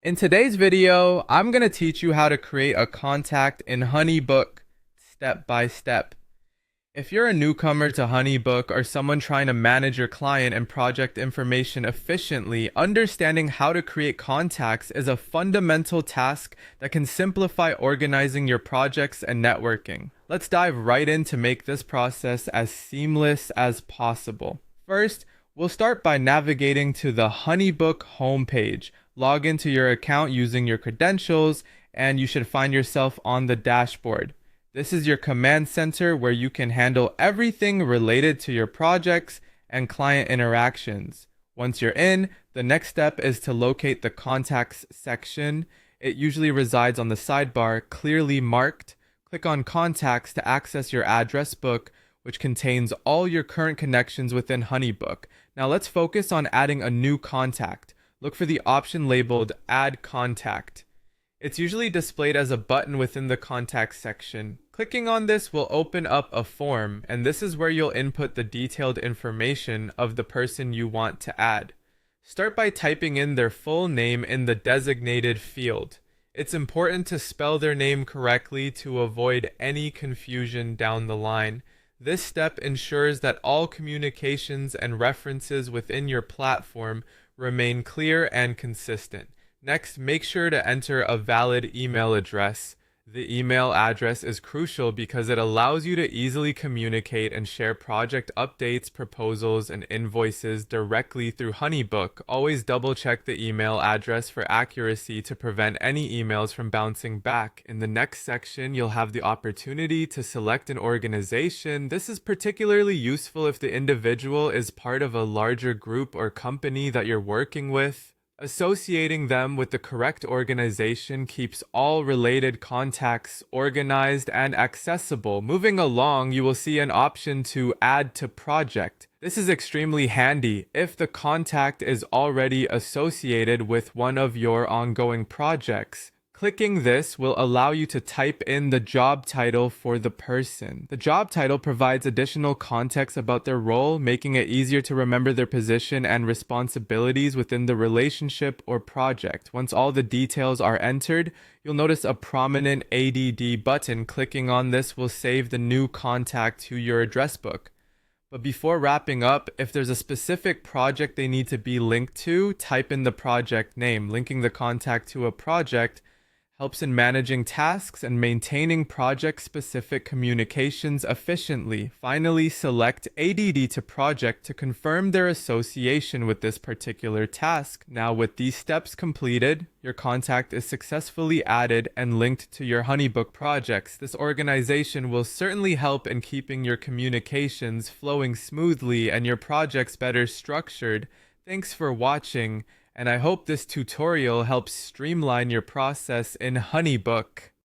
In today's video, I'm going to teach you how to create a contact in HoneyBook step by step. If you're a newcomer to HoneyBook or someone trying to manage your client and project information efficiently, understanding how to create contacts is a fundamental task that can simplify organizing your projects and networking. Let's dive right in to make this process as seamless as possible. First, we'll start by navigating to the HoneyBook homepage. Log into your account using your credentials, and you should find yourself on the dashboard. This is your command center where you can handle everything related to your projects and client interactions. Once you're in, the next step is to locate the contacts section. It usually resides on the sidebar, clearly marked. Click on contacts to access your address book, which contains all your current connections within HoneyBook. Now let's focus on adding a new contact. Look for the option labeled Add Contact. It's usually displayed as a button within the Contacts section. Clicking on this will open up a form, and this is where you'll input the detailed information of the person you want to add. Start by typing in their full name in the designated field. It's important to spell their name correctly to avoid any confusion down the line. This step ensures that all communications and references within your platform remain clear and consistent. Next, make sure to enter a valid email address. The email address is crucial because it allows you to easily communicate and share project updates, proposals, and invoices directly through HoneyBook. Always double check the email address for accuracy to prevent any emails from bouncing back. In the next section, you'll have the opportunity to select an organization. This is particularly useful if the individual is part of a larger group or company that you're working with. Associating them with the correct organization keeps all related contacts organized and accessible. Moving along, you will see an option to add to project. This is extremely handy if the contact is already associated with one of your ongoing projects. Clicking this will allow you to type in the job title for the person. The job title provides additional context about their role, making it easier to remember their position and responsibilities within the relationship or project. Once all the details are entered, you'll notice a prominent ADD button. Clicking on this will save the new contact to your address book. But before wrapping up, if there's a specific project they need to be linked to, type in the project name. Linking the contact to a project helps in managing tasks and maintaining project-specific communications efficiently. Finally, select ADD to project to confirm their association with this particular task. Now, with these steps completed, your contact is successfully added and linked to your HoneyBook projects. This organization will certainly help in keeping your communications flowing smoothly and your projects better structured. Thanks for watching, and I hope this tutorial helps streamline your process in HoneyBook.